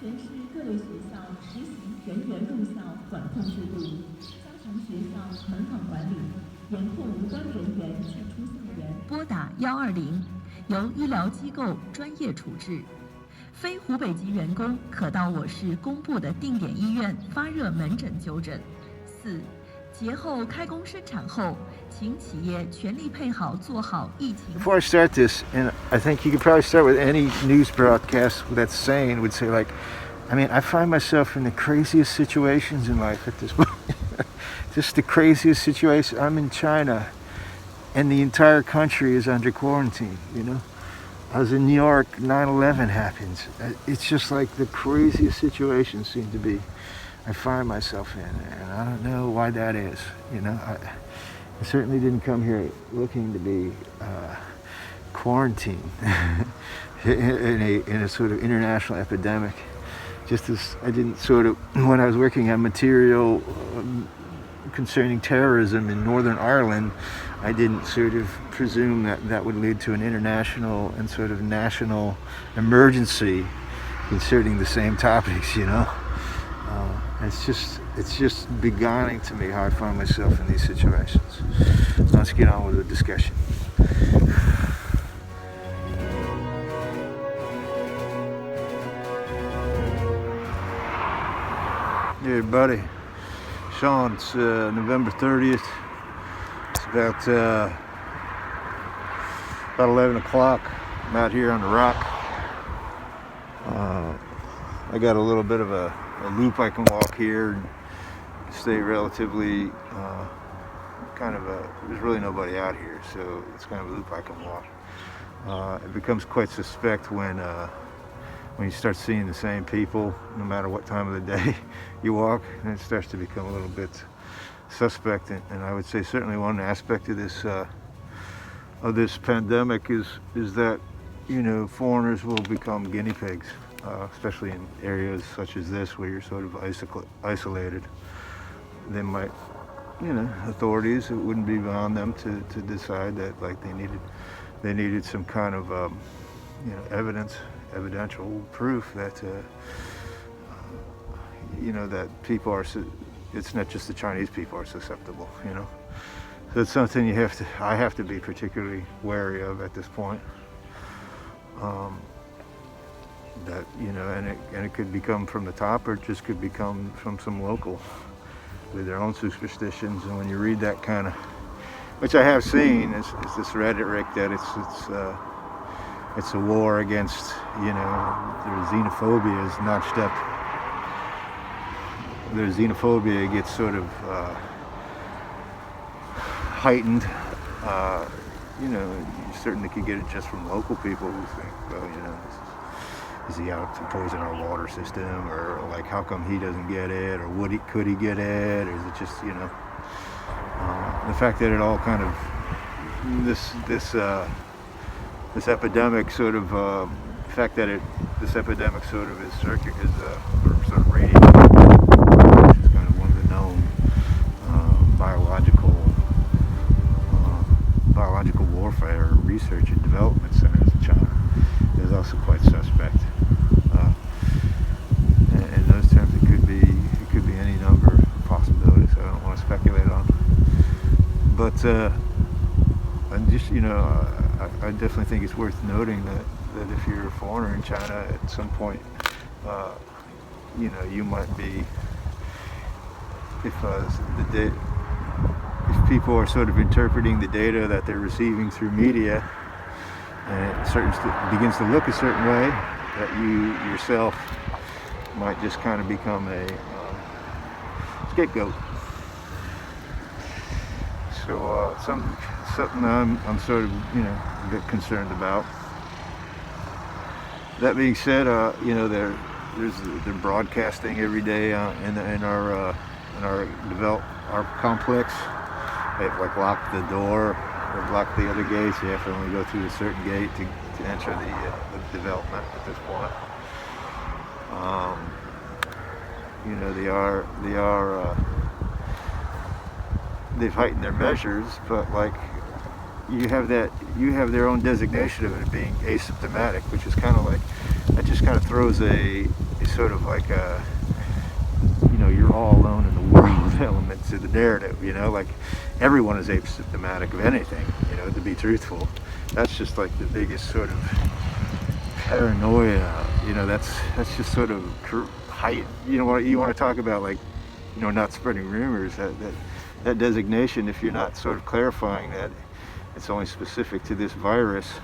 全市各类学校实行全员入校管控制度，加强学校门岗管理，严控无关人员进出校园。拨打120，由医疗机构专业处置。非湖北籍员工可到我市公布的定点医院发热门诊就诊。4. 节后开工生产后，请企业全力配好做好疫情。Before I start this, and I think you could probably start with any news broadcast that's saying would say like, I mean, I find myself in the craziest situations in life at this point. Just the craziest situation. I'm in China, and the entire country is under quarantine. You know, I was in New York. 9/11 happens. It's just like the craziest situations seem to be. I find myself in, and I don't know why that is. You know, I certainly didn't come here looking to be quarantined in a sort of international epidemic. Just as I didn't sort of, when I was working on material concerning terrorism in Northern Ireland, I didn't sort of presume that that would lead to an international and sort of national emergency concerning the same topics, you know. It's just beguiling to me how I find myself in these situations. Let's get on with the discussion. Hey everybody, Sean, it's November 30th. It's about 11 o'clock. I'm out here on the rock. I got a little bit of a loop I can walk here and stay relatively there's really nobody out here, so it's kind of a loop I can walk. It becomes quite suspect when you start seeing the same people no matter what time of the day you walk, and it starts to become a little bit suspect. And I would say certainly one aspect of this pandemic is that, you know, foreigners will become guinea pigs. Especially in areas such as this where you're sort of isolated. They might, you know, authorities, it wouldn't be beyond them to decide that like they needed some kind of you know, evidential proof that you know, that people are, it's not just the Chinese people are susceptible, you know. So it's something I have to be particularly wary of at this point. That, you know, and it could become from the top, or it just could become from some local with their own superstitions. And when you read that kind of, which I have seen, is this rhetoric that it's a war against, you know, their xenophobia is notched up. Their xenophobia gets sort of heightened. You know, you certainly could get it just from local people who think, well, you know, is he out to poison our water system, or like how come he doesn't get it, or could he get it, or is it just, you know, the fact that it all kind of this epidemic sort of the fact that this epidemic sort of is sort of radiating, which is kind of one of the known biological warfare research and development centers in China, is also quite suspect. In those terms, it could be any number of possibilities. I don't want to speculate on, but and just, you know, I definitely think it's worth noting that if you're a foreigner in China, at some point, you know, you might be, if people are sort of interpreting the data that they're receiving through media, and it begins to look a certain way, that you yourself might just kind of become a scapegoat. So something I'm sort of, you know, a bit concerned about. That being said, you know, they're broadcasting every day in our complex. They've like locked the door, or blocked the other gates. You have to only go through a certain gate to enter the development at this point. You know, they've heightened their measures, but like you have their own designation of it being asymptomatic, which is kind of like, that just kind of throws a sort of like a, you're all alone in the world element to the narrative, like everyone is asymptomatic of anything, to be truthful. That's just like the biggest sort of paranoia, that's just sort of height, what you want to talk about, like, not spreading rumors, that designation, if you're not sort of clarifying that it's only specific to this virus,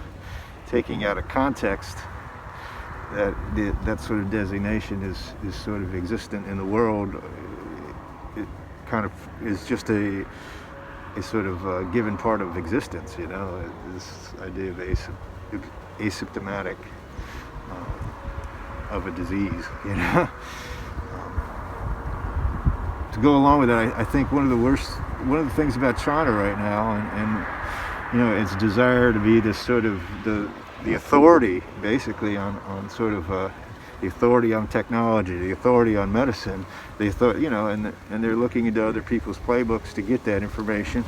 taking out of context that sort of designation is sort of existent in the world, it kind of is just a sort of given part of existence, this idea of asymptomatic of a disease, to go along with that, I think one of the things about China right now, and its desire to be this sort of the authority, basically, on sort of the authority on technology, the authority on medicine, the authority, and they're looking into other people's playbooks to get that information,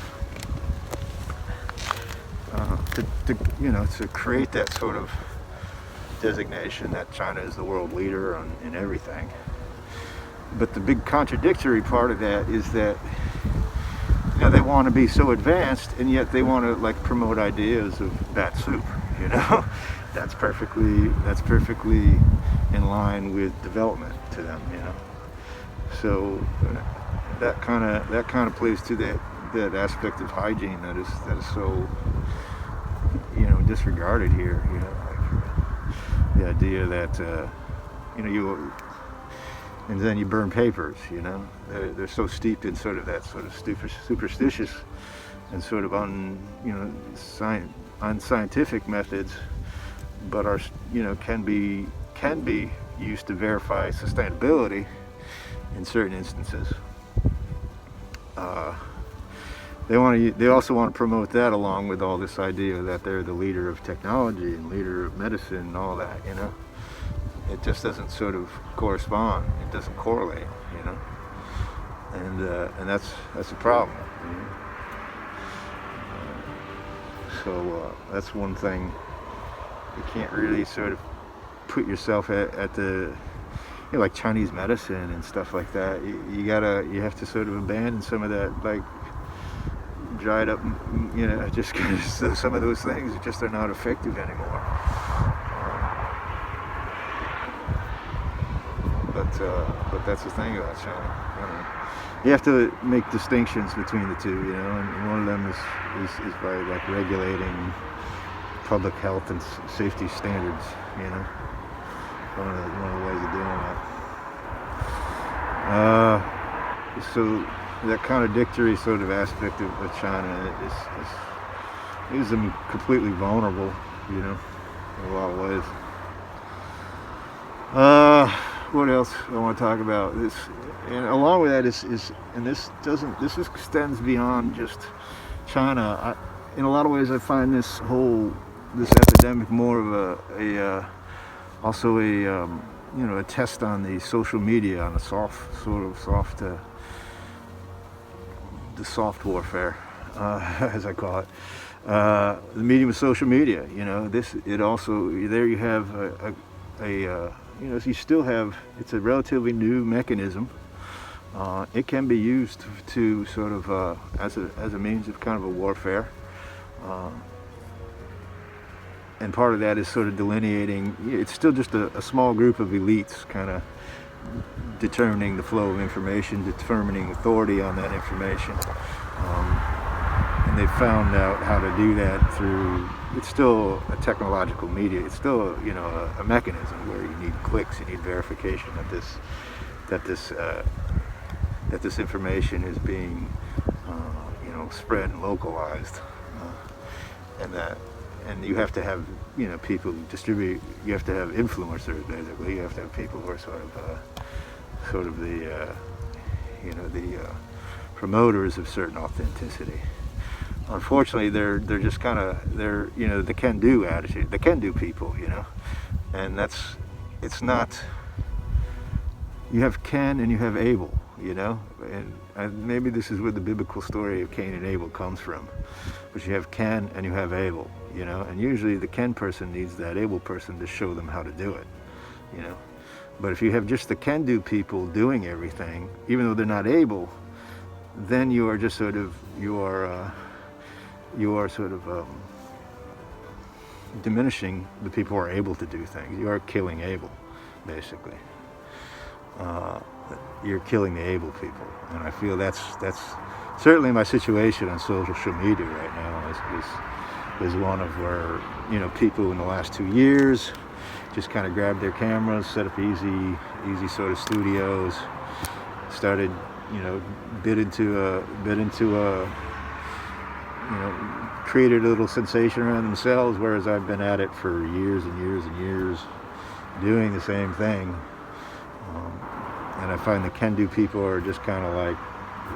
to create that sort of designation that China is the world leader in everything. But the big contradictory part of that is that they want to be so advanced, and yet they want to like promote ideas of bat soup. That's perfectly in line with development to them. So that kind of plays to that aspect of hygiene that is so disregarded here. Like the idea that you. And then you burn papers, They're so steeped in sort of that sort of superstitious and sort of unscientific methods, but are, can be used to verify sustainability in certain instances. They also want to promote that along with all this idea that they're the leader of technology and leader of medicine and all that, It just doesn't sort of correspond. It doesn't correlate, and that's a problem. So that's one thing you can't really sort of put yourself at the, like Chinese medicine and stuff like that. You have to sort of abandon some of that, like dried up, just because some of those things just are not effective anymore. But that's the thing about China. You have to make distinctions between the two, and one of them is by like regulating public health and safety standards, one of the ways of doing that. So that contradictory sort of aspect of China is them completely vulnerable, in a lot of ways. What else I want to talk about? This, and along with that this extends beyond just China. In a lot of ways, I find this epidemic more of a test on the social media, on the soft warfare, as I call it. The medium of social media. There you have you still have, it's a relatively new mechanism. It can be used to sort of as a means of kind of a warfare, and part of that is sort of delineating. It's still just a small group of elites kind of determining the flow of information, determining authority on that information, and they found out how to do that through. It's still a technological media. It's still, a mechanism where you need clicks, you need verification that this information is being, spread and localized, and you have to have, people who distribute. You have to have influencers, basically. You have to have people who are sort of the promoters of certain authenticity. Unfortunately, they're just kind of the can-do attitude, the can-do people, and it's not. You have can and you have able, and maybe this is where the biblical story of Cain and Abel comes from. But you have can and you have able, and usually the can person needs that able person to show them how to do it, But if you have just the can-do people doing everything, even though they're not able, then you are just sort of, you are sort of diminishing the people who are able to do things. You are killing able, basically. You're killing the able people, and I feel that's certainly my situation on social media right now is one of where, you know, people in the last 2 years just kind of grabbed their cameras, set up easy sort of studios, started, you know, bit into a you know, created a little sensation around themselves, whereas I've been at it for years and years and years doing the same thing. And I find the can-do people are just kind of like,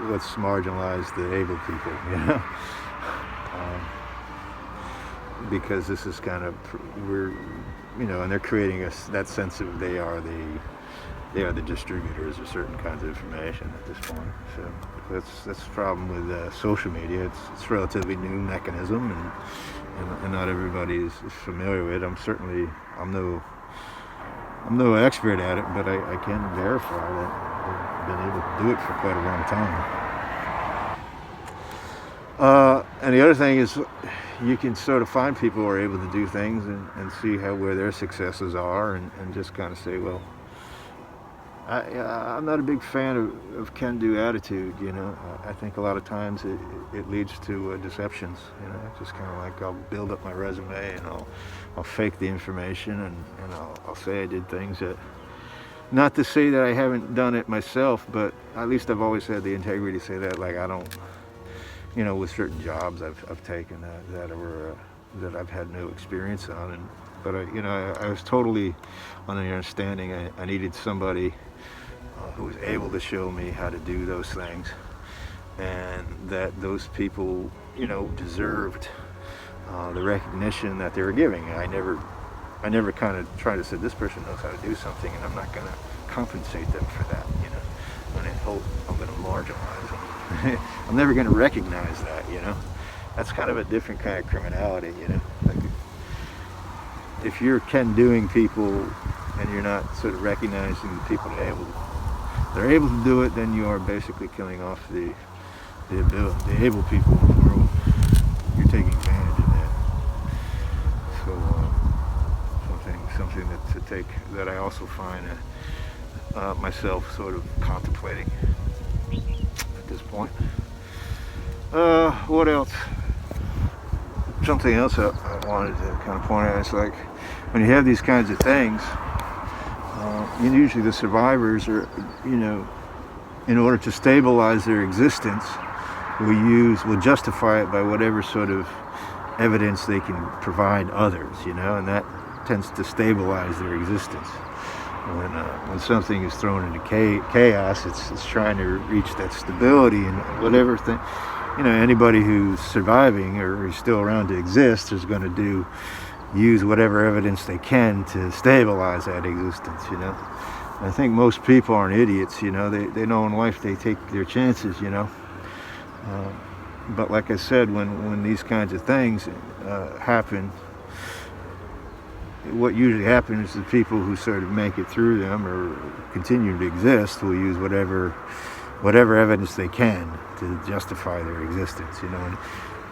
let's marginalize the able people, you know? Because this is kind of, we're, you know, and they're creating that sense of they are the distributors of certain kinds of information at this point. So that's the problem with social media. It's a relatively new mechanism, and not everybody is familiar with it. I'm no expert at it, but I can verify that I've been able to do it for quite a long time. And the other thing is, you can sort of find people who are able to do things and see where their successes are, and just kind of say, well, I'm not a big fan of can-do attitude, you know. I think a lot of times it leads to deceptions, you know. Just kind of like, I'll build up my resume and I'll fake the information, and I'll say I did things that, not to say that I haven't done it myself, but at least I've always had the integrity to say that, like, I don't, you know, with certain jobs I've taken that I've had no experience on, but I was totally on the understanding I needed somebody who was able to show me how to do those things, and that those people, you know, deserved the recognition that they were giving. I never kind of tried to say, this person knows how to do something, and I'm not going to compensate them for that, you know, and I hope I'm going to marginalize them. I'm never going to recognize that, you know. That's kind of a different kind of criminality, you know. Like, if you're can-doing people and you're not sort of recognizing the people that are able to do it, then you are basically killing off the able people in the world. You're taking advantage of that. So something that I also find myself sort of contemplating at this point. What else? Something else I wanted to kind of point out is, like, when you have these kinds of things, usually the survivors are, you know, in order to stabilize their existence, will justify it by whatever sort of evidence they can provide others, you know, and that tends to stabilize their existence. When something is thrown into chaos, it's trying to reach that stability, and whatever thing, you know, anybody who's surviving or is still around to exist is going to use whatever evidence they can to stabilize that existence, you know. I think most people aren't idiots, you know. They know in life they take their chances, you know. But like I said, when these kinds of things happen, what usually happens is the people who sort of make it through them or continue to exist will use whatever evidence they can to justify their existence, you know. And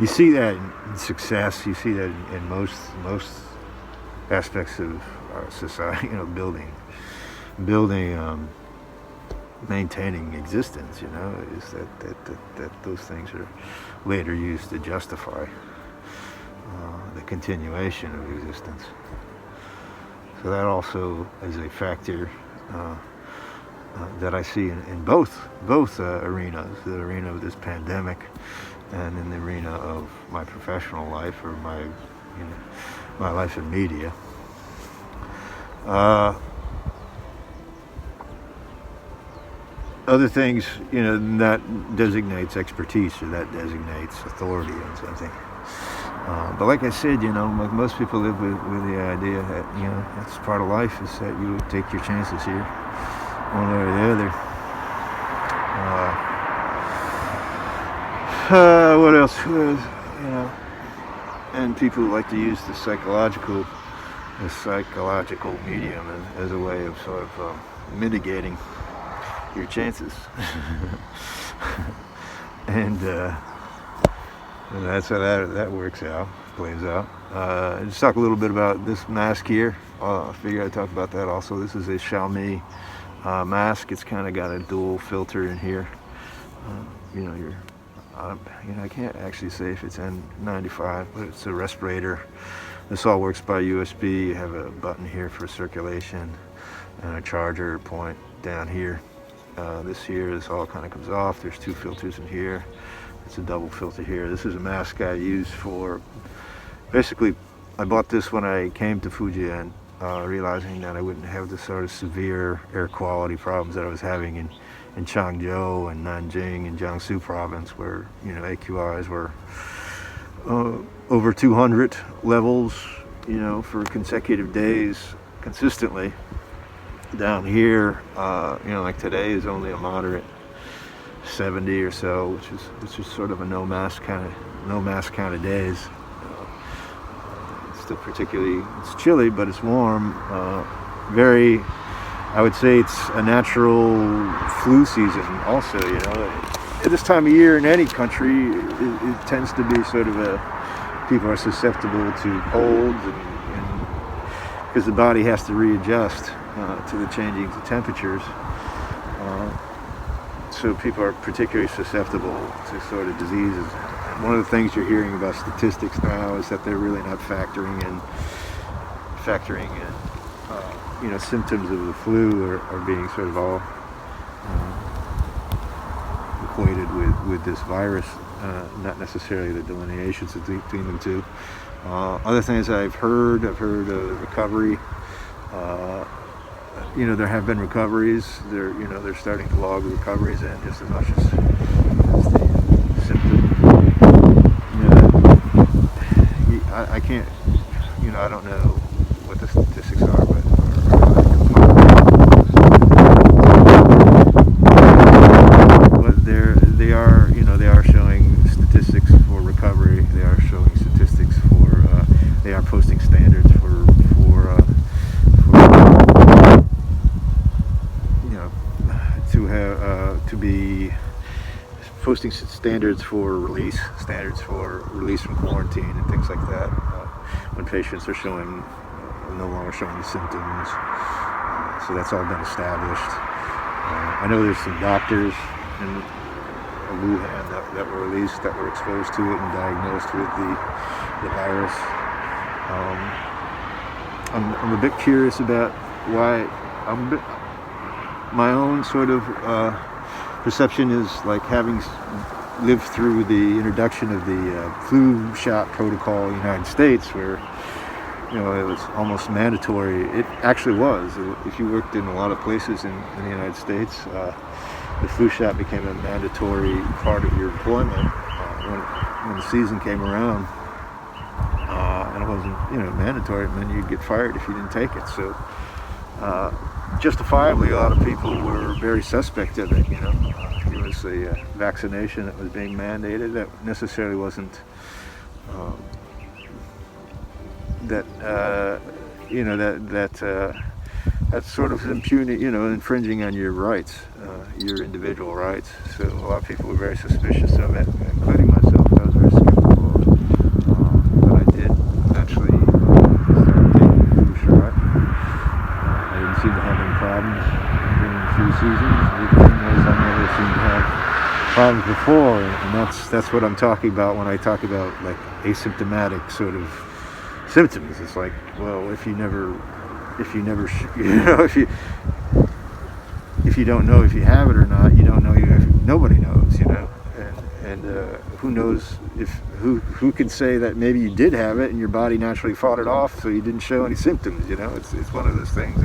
you see that in success. You see that in most aspects of our society, you know, building, maintaining existence, you know, is that those things are later used to justify the continuation of existence. So that also is a factor that I see in both arenas, the arena of this pandemic and in the arena of my professional life, or my life in media. Other things, you know, that designates expertise, or that designates authority on something. But like I said, you know, most people live with the idea that, you know, that's part of life, is that you take your chances here, one way or the other. What else? You know, and people like to use the psychological a psychological medium as a way of sort of mitigating your chances. And that's how that works out, plays out. Just talk a little bit about this mask here. I figured I'd talk about that also. This is a Xiaomi mask. It's kind of got a dual filter in here. I can't actually say if it's N95, but it's a respirator. This all works by USB. You have a button here for circulation and a charger point down here. This all kind of comes off. There's two filters in here. It's a double filter here. This is a mask I use for, basically, I bought this when I came to Fujian, realizing that I wouldn't have the sort of severe air quality problems that I was having in Changzhou and Nanjing and Jiangsu province, where AQIs were over 200 levels, for consecutive days consistently. Down here, like today is only a moderate 70 or so, which is sort of a no mask kind of days. It's still it's chilly, but it's warm. I would say it's a natural flu season also, At this time of year in any country, it tends to be sort of people are susceptible to colds, and because the body has to readjust to the changing temperatures. So people are particularly susceptible to sort of diseases. One of the things you're hearing about statistics now is that they're really not factoring in symptoms of the flu are being sort of all equated with this virus, not necessarily the delineations between the two. Other things I've heard of recovery. There have been recoveries. They're starting to log the recoveries in just as much as the symptom. I can't. I don't know what the statistics are, but they are showing statistics for recovery. They are showing statistics for. They are posting standards for to be posting standards for release from quarantine and things like that, when patients are no longer showing symptoms. So that's all been established. I know there's some doctors in Wuhan that were released, that were exposed to it and diagnosed with the virus. I'm a bit curious about why. My own sort of perception is like having lived through the introduction of the flu shot protocol in the United States, where it was almost mandatory. It actually was. If you worked in a lot of places in the United States, the flu shot became a mandatory part of your employment when the season came around. And it wasn't mandatory. It meant you'd get fired if you didn't take it. So justifiably, a lot of people were very suspect of it. It was a vaccination that was being mandated that necessarily wasn't that's sort of infringing on your rights, your individual rights. So a lot of people were very suspicious of it, including myself. I was very skeptical of it, but I did eventually start taking the flu shot. I didn't seem to have any problems during the flu season. The thing was, I never seemed to have problems before, and that's what I'm talking about when I talk about like asymptomatic sort of symptoms. It's like, well, if you don't know if you have it or not, you don't know nobody knows, and who knows who can say that maybe you did have it and your body naturally fought it off, so you didn't show any symptoms. It's one of those things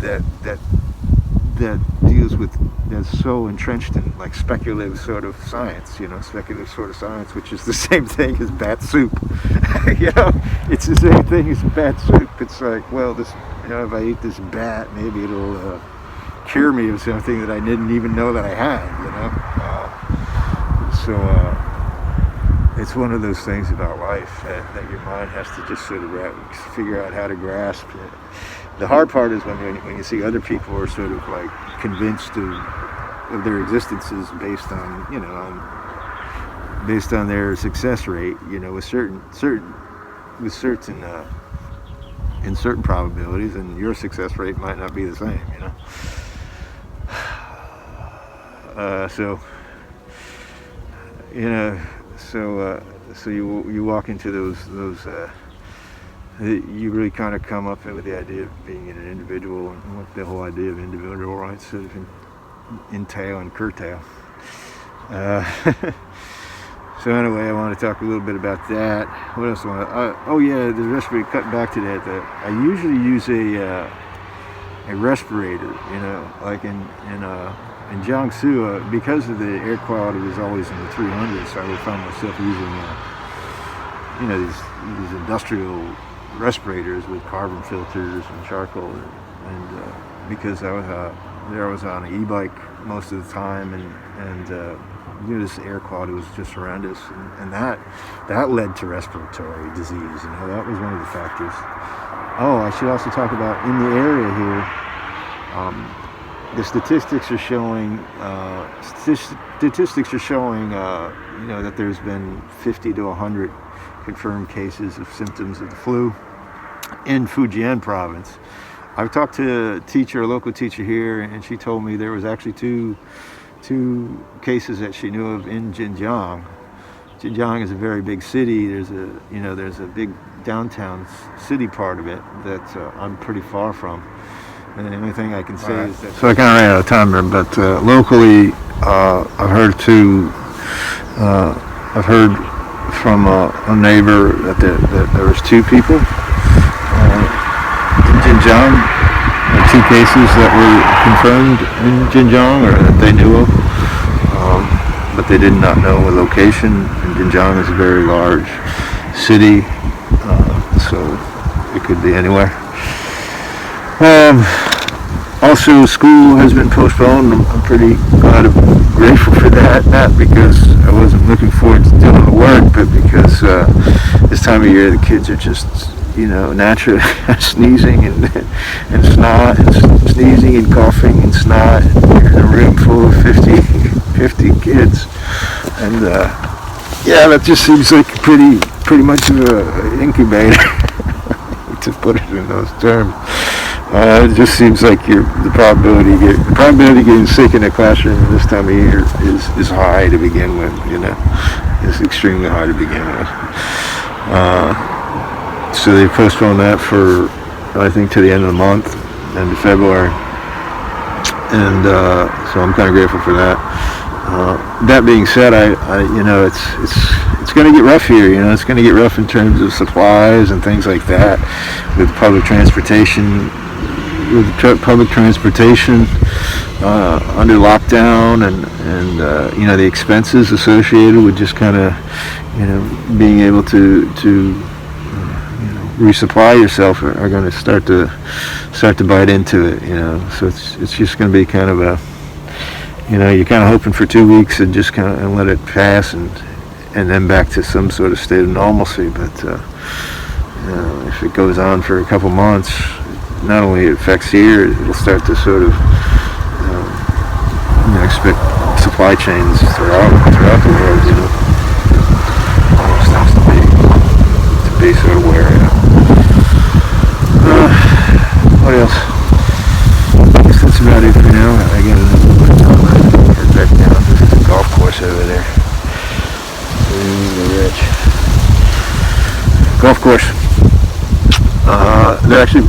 that deals with, that's so entrenched in like speculative sort of science, which is the same thing as bat soup. It's the same thing as bat soup. It's like, well, this, if I eat this bat, maybe it'll cure me of something that I didn't even know that I had. it's one of those things about life that your mind has to just sort of figure out how to grasp. The hard part is when you see other people are sort of like convinced of their existences based on, you know, based on their success rate, you know, with certain in certain probabilities, and your success rate might not be the same, you know. So you know, so you walk into those you really kind of come up with the idea of being an individual and what the whole idea of individual rights sort of entail and curtail. So anyway, I want to talk a little bit about that. What else do I want? Oh yeah, the respirator. Cutting back to that, I usually use a respirator. You know, like in Jiangsu, because of the air quality was always in the 300s, so I would find myself using, you know, these industrial respirators with carbon filters and charcoal, and because I was on an e-bike most of the time, and you know, this air quality was just horrendous, and that led to respiratory disease. You know, that was one of the factors. Oh, I should also talk about in the area here. The statistics are showing, you know, that there's been 50 to 100 confirmed cases of symptoms of the flu in Fujian province. I've talked to a local teacher here, and she told me there was actually two cases that she knew of in Jinjiang. Jinjiang is a very big city. There's a big downtown city part of it that I'm pretty far from. And the only thing I can say is that... So I kind of ran out of time there, but locally, I've heard from a neighbor that there was two people in Jinjiang, two cases that were confirmed in Jinjiang, or that they knew of, but they did not know a location. And Jinjiang is a very large city, so it could be anywhere. Also, school has been postponed. I'm pretty grateful for that. Not because I wasn't looking forward to doing the work, but because this time of year the kids are just, you know, naturally sneezing and snot, and sneezing and coughing and snot. You're in a room full of 50 kids, and yeah, that just seems like pretty much of an incubator, to put it in those terms. It just seems like the probability of getting sick in a classroom this time of year is high to begin with. You know, it's extremely high to begin with. So they postponed that for, I think, to the end of the month, end of February, and so I'm kind of grateful for that. That being said, I you know, it's going to get rough here. You know, it's going to get rough in terms of supplies and things like that, with public transportation. Under lockdown, and you know, the expenses associated with just kind of, you know, being able to you know, resupply yourself are going to start to bite into it. You know, so it's just going to be kind of a, you know, you're kind of hoping for 2 weeks and just kind of let it pass, and then back to some sort of state of normalcy. But you know, if it goes on for a couple months, not only it affects here, it'll start to sort of, you know, expect supply chains throughout the world, you know. It starts to be sort of wearing out. What else? I guess that's about it for now. I got another one. Head back down. There's a golf course over there. Really rich. Golf course.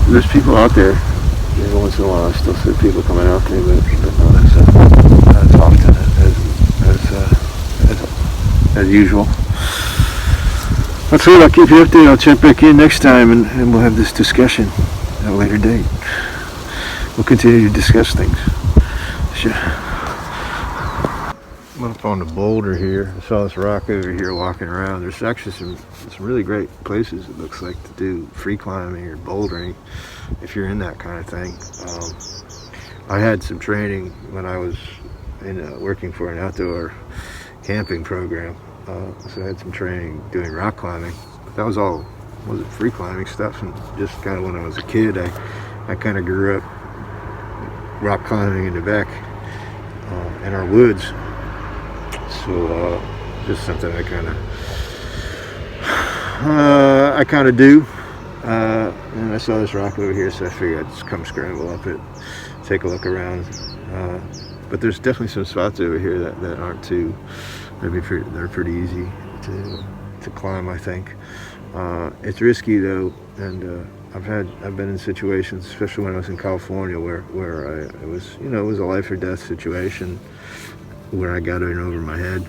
There's people out there. Every once in a while I still see people coming out there, but not as often as usual. That's it. I'll keep you updated. I'll check back in next time, and we'll have this discussion at a later date. We'll continue to discuss things. Sure. I'm up on the boulder here. I saw this rock over here walking around. There's actually some really great places, it looks like, to do free climbing or bouldering if you're in that kind of thing. I had some training when I was working for an outdoor camping program, So I had some training doing rock climbing. But that was all, wasn't free climbing stuff. And just kind of when I was a kid, I kind of grew up rock climbing in the back in our woods. So just something I kind of do. And I saw this rock over here, so I figured I'd just come scramble up it, take a look around. But there's definitely some spots over here that aren't too, they're pretty easy to climb, I think. It's risky though, and I've been in situations, especially when I was in California, where it was, it was a life or death situation, where I got in over my head,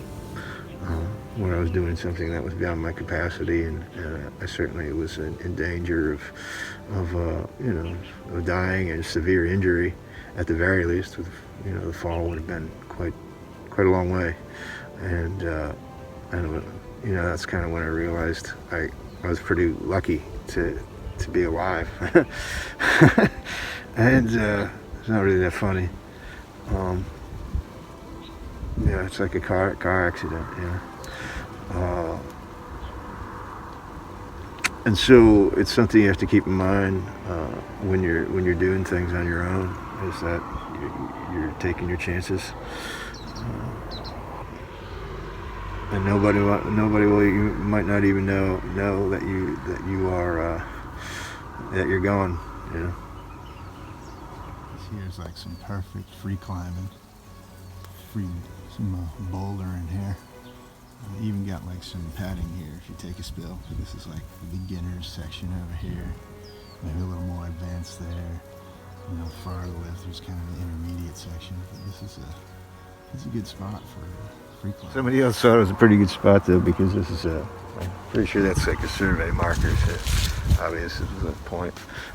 when I was doing something that was beyond my capacity, and I certainly was in danger of dying and severe injury, at the very least. The fall would have been quite a long way, and that's kind of when I realized I was pretty lucky to be alive. And it's not really that funny. It's like a car accident, and so it's something you have to keep in mind when you're doing things on your own, is that you're taking your chances, and nobody will. You might not even know that you are that you're going. Here's like some perfect free climbing, some boulder in here. Even got like some padding here if you take a spill. So this is like the beginner's section over here. Maybe a little more advanced there. Far to the left there's kind of the intermediate section. But this is a good spot for free climbing. Somebody else thought it was a pretty good spot though, because this is I'm pretty sure that's like a survey marker. So obvious this is a point.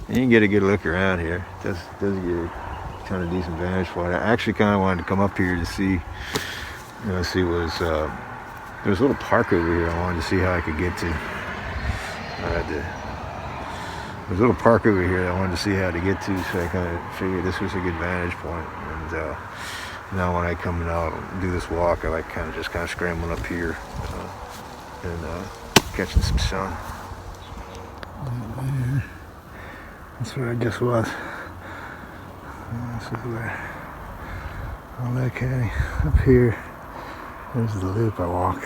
And you can get a good look around here. It does give you a kind of decent vantage point. I actually kind of wanted to come up here to see there's a little park over here I wanted to see how I could get to. There's a little park over here that I wanted to see how to get to, so I kind of figured this was a good vantage point. And now when I come and I'll do this walk, I like kind of scrambling up here and catching some sun. Right there. That's where I just was. This is where on that county up here. There's the loop I walk,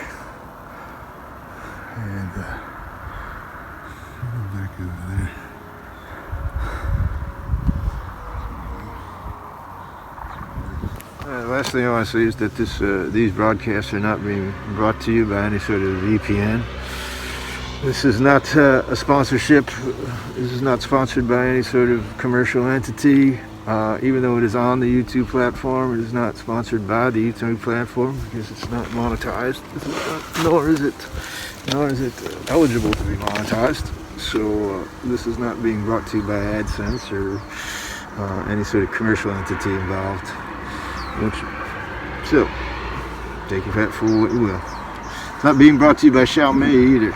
and back over there. The last thing I want to say is that these broadcasts are not being brought to you by any sort of VPN. This is not a sponsorship. This is not sponsored by any sort of commercial entity. Even though it is on the YouTube platform, it is not sponsored by the YouTube platform because it's not monetized. Nor is it eligible to be monetized. So this is not being brought to you by AdSense or any sort of commercial entity involved. So take your fat fool what you will. It's not being brought to you by Xiaomi either.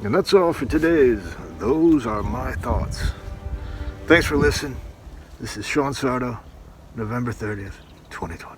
And that's all for today's Those Are My Thoughts. Thanks for listening. This is Sean Sardo, November 30th, 2020.